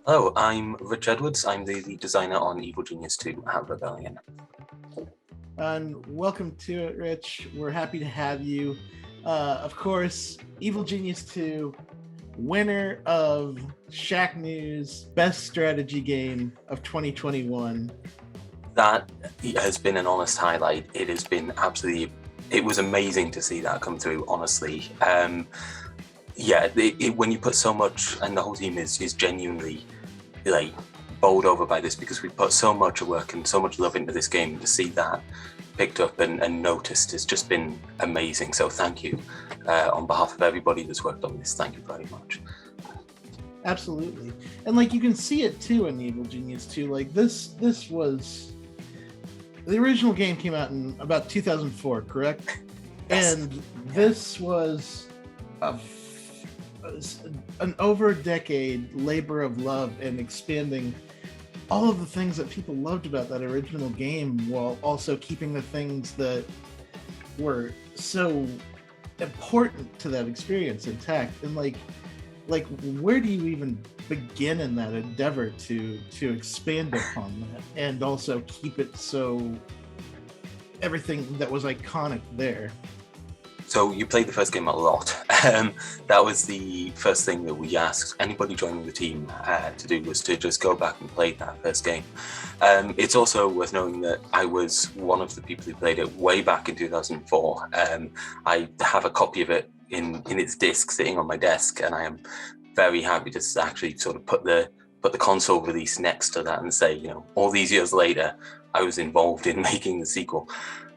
Hello, I'm Rich Edwards. I'm the lead designer on Evil Genius 2 at Rebellion. And welcome to it, Rich. We're happy to have you. Of course, Evil Genius 2, winner of Shacknews Best Strategy Game of 2021. That has been an honest highlight. It has been absolutely, it was amazing to see that come through, honestly. When you put so much, and the whole team is genuinely like bowled over by this because we put so much work and so much love into this game. To see that picked up and noticed has just been amazing. So thank you on behalf of everybody that's worked on this. Thank you very much. Absolutely. And like you can see it too in Evil Genius 2. Like this was the original game came out in about 2004, correct? Yes. And this was an over a decade labor of love and expanding all of the things that people loved about that original game while also keeping the things that were so important to that experience intact. And like where do you even begin in that endeavor to expand upon that and also keep it so everything that was iconic there? So you played the first game a lot. That was the first thing that we asked anybody joining the team to do, was to just go back and play that first game. It's also worth knowing that I was one of the people who played it way back in 2004. I have a copy of it in its disc sitting on my desk, and I am very happy to actually sort of put the console release next to that and say, you know, all these years later, I was involved in making the sequel.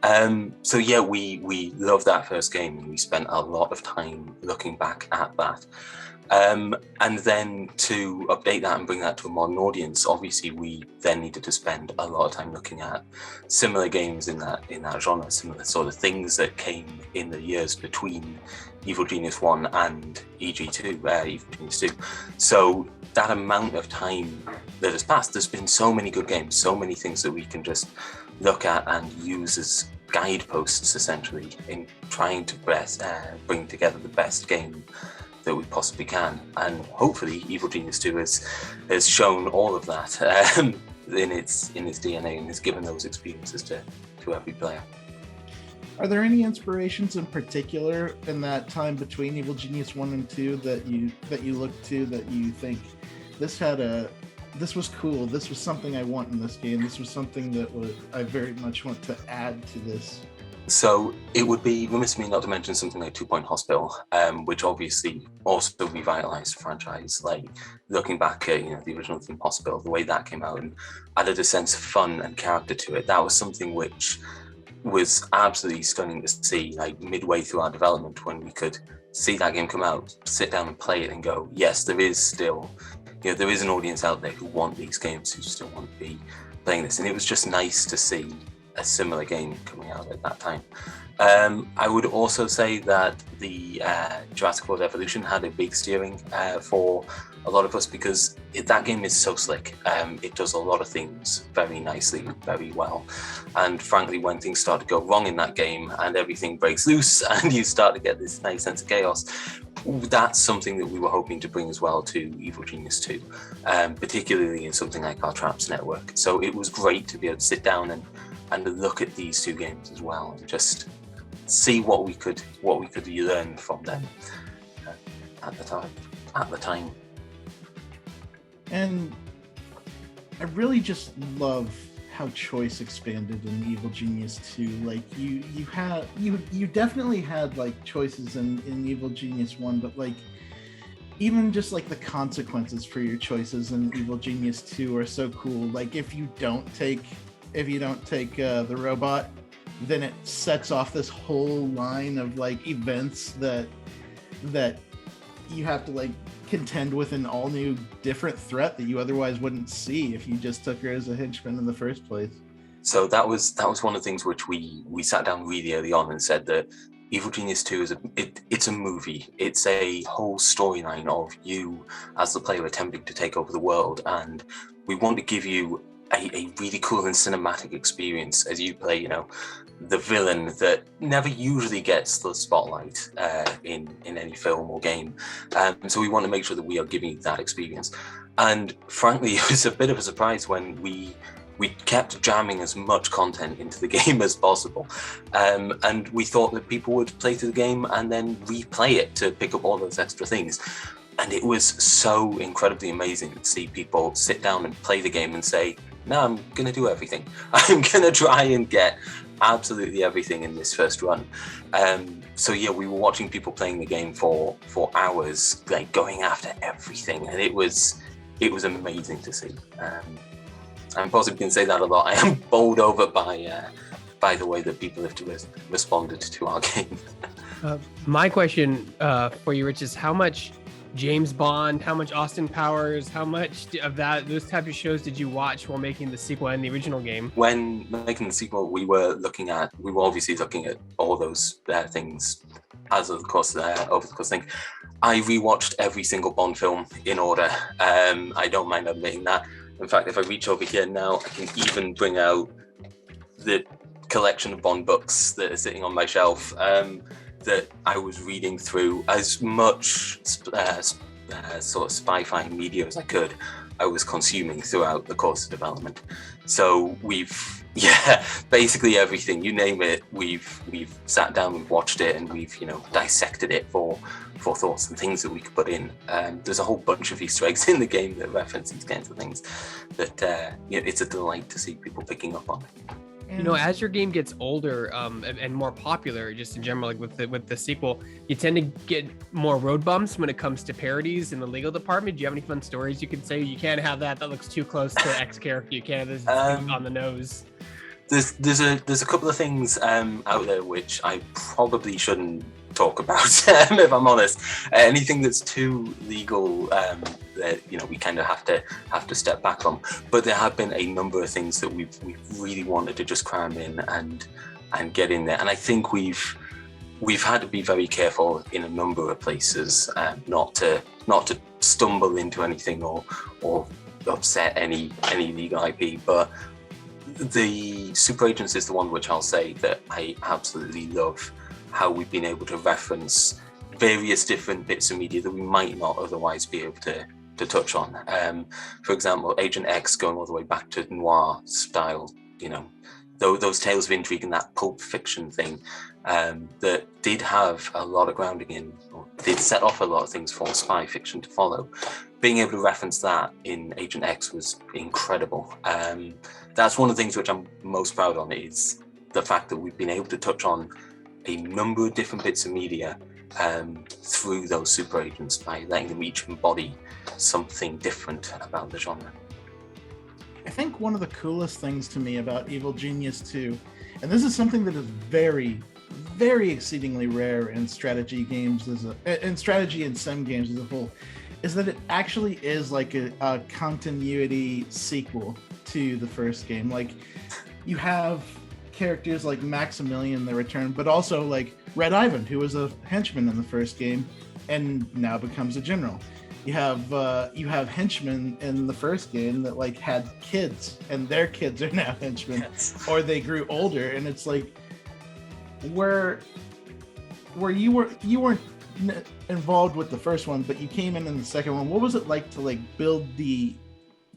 We loved that first game, and we spent a lot of time looking back at that. And then to update that and bring that to a modern audience, obviously we then needed to spend a lot of time looking at similar games in that genre, similar sort of things that came in the years between Evil Genius 1 and EG2, Evil Genius 2. So that amount of time that has passed, there's been so many good games, so many things that we can just look at and use as guideposts, essentially, in trying to bring together the best game that we possibly can. And hopefully Evil Genius 2 has shown all of that in its DNA, and has given those experiences to every player. Are there any inspirations in particular in that time between Evil Genius 1 and 2 that you look to, that you think this was cool, this was something I want in this game, this was something that I very much want to add to this? So it would be remiss of me not to mention something like 2 Point Hospital, which obviously also revitalized the franchise. Like looking back at the original Team Hospital, the way that came out and added a sense of fun and character to it, that was something which was absolutely stunning to see. Like midway through our development, when we could see that game come out, sit down and play it, and go, yes, there is still, there is an audience out there who want these games, who still want to be playing this, and it was just nice to see a similar game coming out at that time. I would also say that the Jurassic World Evolution had a big steering for a lot of us, because that game is so slick. It does a lot of things very nicely, very well. And frankly, when things start to go wrong in that game and everything breaks loose and you start to get this nice sense of chaos, that's something that we were hoping to bring as well to Evil Genius 2, particularly in something like our Traps network. So it was great to be able to sit down and look at these 2 games as well, and just see what we could learn from them at the time. And I really just love how choice expanded in Evil Genius 2. Like you definitely had like choices in Evil Genius 1, but like even just like the consequences for your choices in Evil Genius 2 are so cool. Like if you don't take the robot, then it sets off this whole line of like events that you have to like contend with an all new different threat that you otherwise wouldn't see if you just took her as a henchman in the first place. So that was one of the things which we sat down really early on and said that Evil Genius 2 it's a movie. It's a whole storyline of you as the player attempting to take over the world, and we want to give you a really cool and cinematic experience as you play, the villain that never usually gets the spotlight in any film or game. So we want to make sure that we are giving you that experience. And frankly, it was a bit of a surprise when we kept jamming as much content into the game as possible. And we thought that people would play through the game and then replay it to pick up all those extra things. And it was so incredibly amazing to see people sit down and play the game and say, no, I'm going to do everything. I'm going to try and get absolutely everything in this first run. So yeah, we were watching people playing the game for hours, like going after everything. And it was amazing to see. I'm possibly going to say that a lot. I am bowled over by the way that people have responded to our game. My question for you, Rich, is how much James Bond, how much Austin Powers, how much of those type of shows did you watch while making the sequel and the original game? When making the sequel, we were obviously looking at all those things over the course of the thing. I rewatched every single Bond film in order. I don't mind admitting that. In fact, if I reach over here now, I can even bring out the collection of Bond books that are sitting on my shelf that I was reading through. As much sort of spy-fi media as I could, I was consuming throughout the course of development. So basically everything, you name it, we've sat down, we've watched it, and we've dissected it for thoughts and things that we could put in. There's a whole bunch of Easter eggs in the game that reference these kinds of things that it's a delight to see people picking up on. As your game gets older and more popular, just in general, like with the sequel, you tend to get more road bumps when it comes to parodies in the legal department. Do you have any fun stories you could say? You can't have that looks too close to X character. You can't have this on the nose. There's a couple of things out there which I probably shouldn't talk about, if I'm honest. Anything that's too legal, that we kind of have to step back from. But there have been a number of things that we've really wanted to just cram in and get in there. And I think we've had to be very careful in a number of places, not to stumble into anything or upset any legal IP. But the Super Agents is the one which I'll say that I absolutely love. How we've been able to reference various different bits of media that we might not otherwise be able to touch on. For example, Agent X going all the way back to noir style, those tales of intrigue and that pulp fiction thing that did have a lot of grounding in, or did set off a lot of things for spy fiction to follow. Being able to reference that in Agent X was incredible. That's one of the things which I'm most proud on, is the fact that we've been able to touch on a number of different bits of media through those super agents by letting them each embody something different about the genre. I think one of the coolest things to me about Evil Genius 2, and this is something that is very, very exceedingly rare in strategy games, in strategy and sim games as a whole, is that it actually is like a continuity sequel to the first game. Like, you have characters like Maximilian the Return, but also like Red Ivan, who was a henchman in the first game and now becomes a general. You have henchmen in the first game that like had kids, and their kids are now henchmen, yes. Or they grew older, and it's like where you weren't involved with the first one, but you came in the second one. What was it like to like build the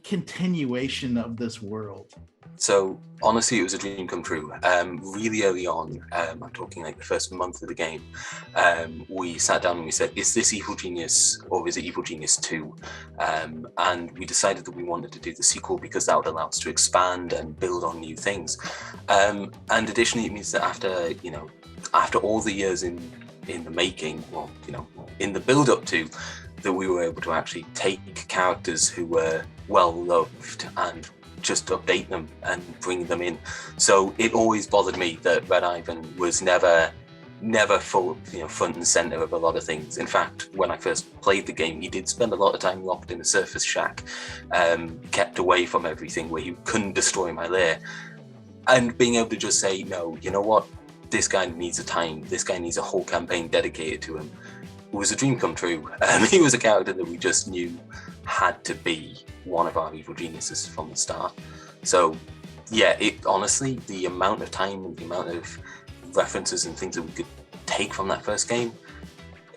continuation of this world? So honestly, it was a dream come true. Really early on, I'm talking like the first month of the game, we sat down and we said, is this Evil Genius or is it Evil Genius 2? And we decided that we wanted to do the sequel because that would allow us to expand and build on new things. And additionally, it means that after all the years in the making, in the build up to, that we were able to actually take characters who were well loved and just update them and bring them in. So it always bothered me that Red Ivan was never full, front and center of a lot of things. In fact, when I first played the game, he did spend a lot of time locked in a surface shack, kept away from everything, where he couldn't destroy my lair. And being able to just say, no, you know what, this guy needs this guy needs a whole campaign dedicated to him, it was a dream come true. He was a character that we just knew had to be one of our evil geniuses from the start. So yeah, it honestly, the amount of time and the amount of references and things that we could take from that first game,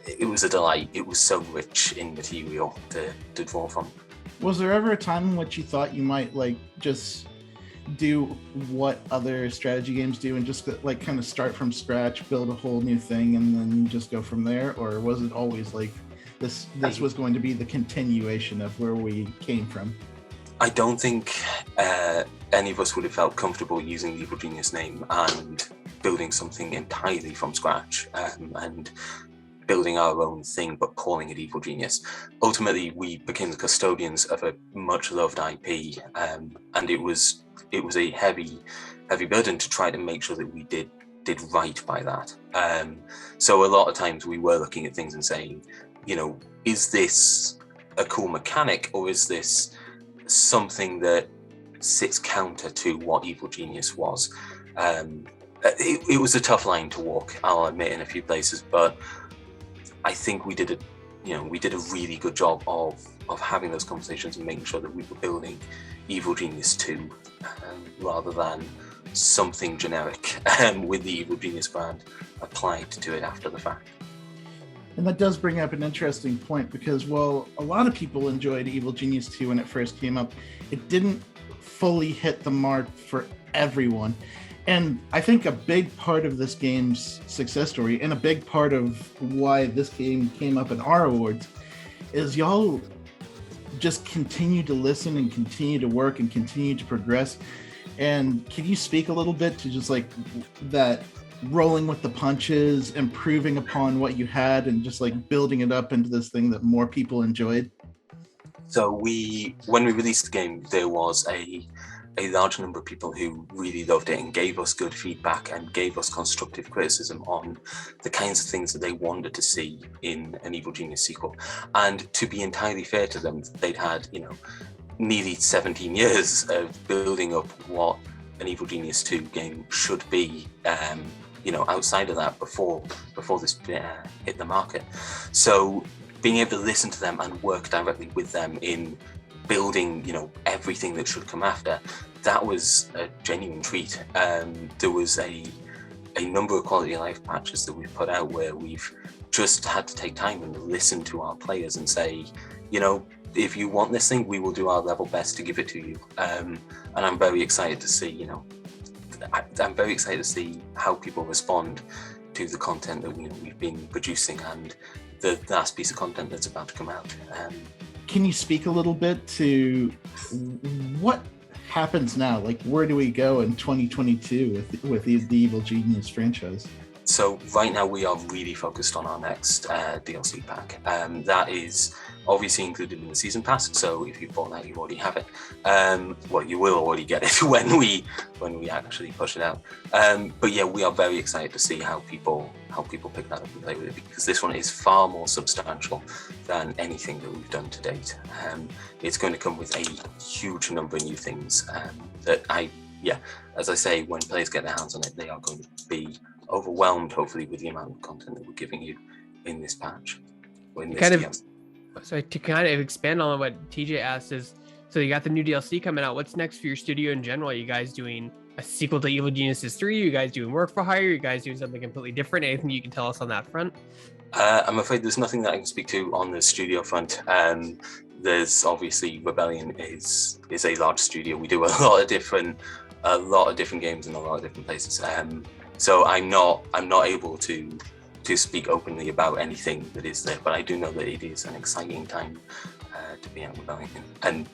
it was a delight. It was so rich in material to draw from. Was there ever a time in which you thought you might like just do what other strategy games do and just like kind of start from scratch, build a whole new thing, and then just go from there? Or was it always like this was going to be the continuation of where we came from? I don't think any of us would have felt comfortable using the Evil Genius name and building something entirely from scratch and building our own thing, but calling it Evil Genius. Ultimately, we became the custodians of a much loved IP, and it was a heavy burden to try to make sure that we did right by that. So a lot of times we were looking at things and saying, you know, is this a cool mechanic, or is this something that sits counter to what Evil Genius was? It was a tough line to walk, I'll admit, in a few places, but I think we did a really good job of having those conversations and making sure that we were building Evil Genius 2 rather than something generic with the Evil Genius brand applied to it after the fact. And that does bring up an interesting point, because while a lot of people enjoyed Evil Genius 2 when it first came up, it didn't fully hit the mark for everyone. And I think a big part of this game's success story, and a big part of why this game came up in our awards, is y'all just continue to listen and continue to work and continue to progress. And can you speak a little bit to just like that rolling with the punches, improving upon what you had, and just like building it up into this thing that more people enjoyed? So when we released the game, there was a large number of people who really loved it and gave us good feedback and gave us constructive criticism on the kinds of things that they wanted to see in an Evil Genius sequel. And to be entirely fair to them, they'd had, you know, nearly 17 years of building up what an Evil Genius 2 game should be, you know, outside of that before this hit the market. So being able to listen to them and work directly with them in building, you know, everything that should come after, that was a genuine treat. There was a number of quality of life patches that we've put out where we've just had to take time and listen to our players and say, you know, if you want this thing, we will do our level best to give it to you. And I'm very excited to see, you know, I'm very excited to see how people respond to the content that we've been producing and the last piece of content that's about to come out. Can you speak a little bit to what happens now? Like, where do we go in 2022 with the Evil Genius franchise? So right now we are really focused on our next DLC pack. That is obviously included in the season pass. So if you've bought that, you already have it. Well, you will already get it when we actually push it out. But yeah, we are very excited to see how people pick that up and play with it, because this one is far more substantial than anything that we've done to date. It's going to come with a huge number of new things that as I say, when players get their hands on it, they are going to be overwhelmed, hopefully, with the amount of content that we're giving you in this patch. Or in this DLC. So to kind of expand on what TJ asked is, so you got the new DLC coming out. What's next for your studio in general? Are you guys doing a sequel to Evil Geniuses 3? Are you guys doing work for hire? Are you guys doing something completely different? Anything you can tell us on that front? I'm afraid there's nothing that I can speak to on the studio front. There's obviously Rebellion is a large studio. We do a lot of different games in a lot of different places. So I'm not able to speak openly about anything that is there, but I do know that it is an exciting time to be at Rebellion, and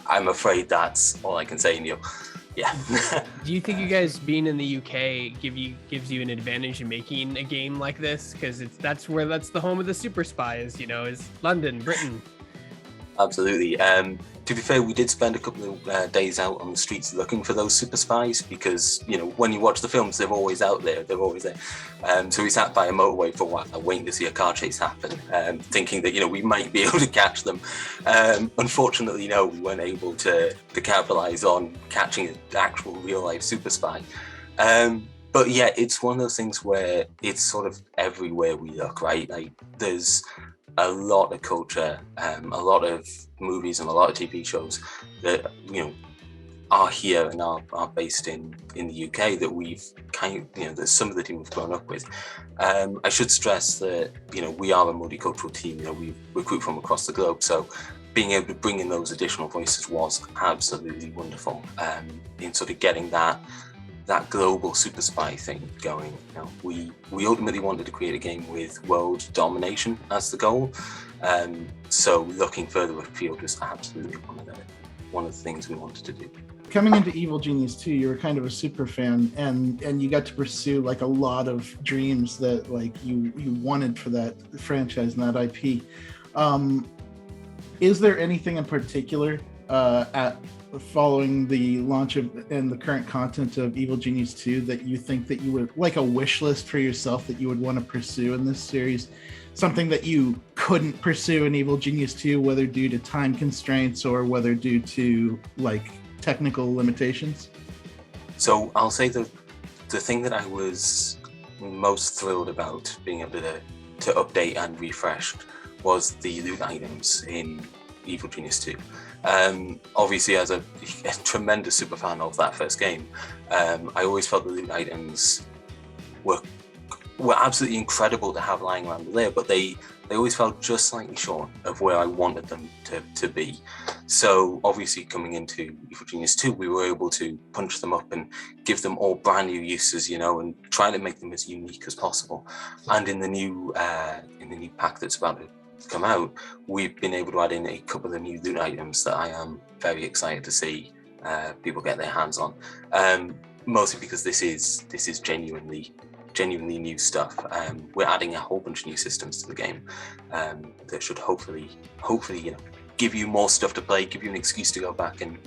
I'm afraid that's all I can say, Neil. Yeah. Do you think you guys being in the UK gives you an advantage in making a game like this? Because that's the home of the super spies, you know, is London, Britain. Absolutely. To be fair, we did spend a couple of days out on the streets looking for those super spies, because, you know, when you watch the films, they're always out there. They're always there. So we sat by a motorway for a while, waiting to see a car chase happen, thinking that, you know, we might be able to catch them. Unfortunately, no, we weren't able to capitalize on catching an actual real-life super spy. But yeah, it's one of those things where it's sort of everywhere we look, right? Like, there's a lot of culture, a lot of movies and a lot of TV shows that, you know, are here and are based in the UK that we've that some of the team have grown up with. I should stress that we are a multicultural team. We recruit from across the globe, so being able to bring in those additional voices was absolutely wonderful. In sort of getting that global super spy thing going. We ultimately wanted to create a game with world domination as the goal. So looking further afield was absolutely one of the things we wanted to do. Coming into Evil Genius 2, you were kind of a super fan, and you got to pursue like a lot of dreams that like you wanted for that franchise and that IP. Is there anything in particular following the launch of and the current content of Evil Genius 2 that you think that you would like a wish list for yourself that you would want to pursue in this series? Something that you couldn't pursue in Evil Genius 2, whether due to time constraints or whether due to like technical limitations? So I'll say the thing that I was most thrilled about being able to update and refresh was the loot items in Evil Genius 2. Obviously, as a tremendous super fan of that first game, I always felt the loot items were absolutely incredible to have lying around the lair, but they always felt just slightly short of where I wanted them to be. So obviously coming into Evil Genius 2, we were able to punch them up and give them all brand new uses, and try to make them as unique as possible. And in the new pack that's about to come out, we've been able to add in a couple of new loot items that I am very excited to see people get their hands on. Mostly because this is genuinely new stuff. We're adding a whole bunch of new systems to the game that should hopefully give you more stuff to play, give you an excuse to go back and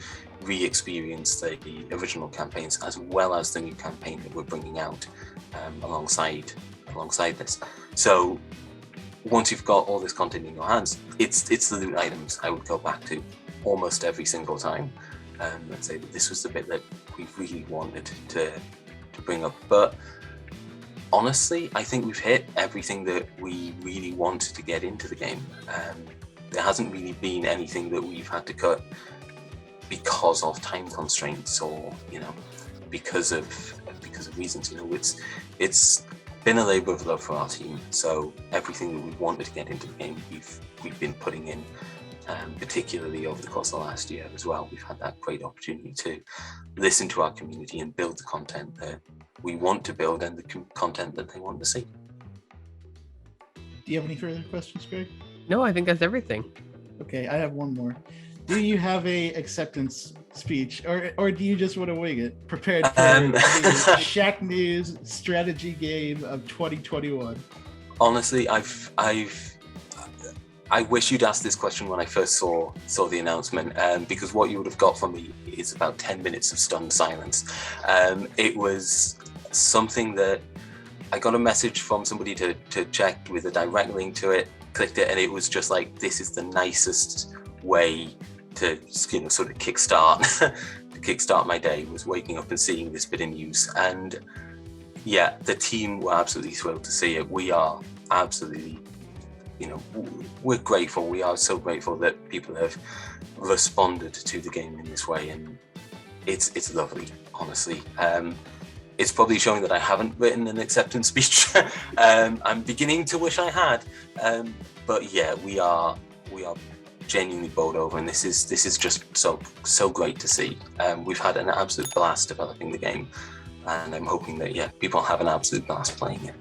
re-experience the original campaigns, as well as the new campaign that we're bringing out alongside this. So once you've got all this content in your hands, it's the loot items I would go back to almost every single time and say that this was the bit that we really wanted to bring up. But honestly, I think we've hit everything that we really wanted to get into the game. There hasn't really been anything that we've had to cut because of time constraints or because of reasons. It's been a labour of love for our team. So everything that we wanted to get into the game, we've been putting in. Particularly over the course of the last year as well, we've had that great opportunity to listen to our community and build the content that we want to build and the content that they want to see. Do you have any further questions, Greg? No, I think that's everything. Okay, I have one more. Do you have a acceptance speech, or do you just want to wing it? Prepared for the Shacknews strategy game of 2021. Honestly, I wish you'd asked this question when I first saw the announcement, because what you would have got from me is about 10 minutes of stunned silence. It was something that I got a message from somebody to check with a direct link to it, clicked it, and it was just like, this is the nicest way to sort of kickstart my day, was waking up and seeing this bit of news. And yeah, the team were absolutely thrilled to see it. We are absolutely, we're grateful. We are so grateful that people have responded to the game in this way, and it's lovely, honestly. It's probably showing that I haven't written an acceptance speech. I'm beginning to wish I had, but yeah, we are genuinely bowled over, and this is just so great to see. We've had an absolute blast developing the game, and I'm hoping that people have an absolute blast playing it.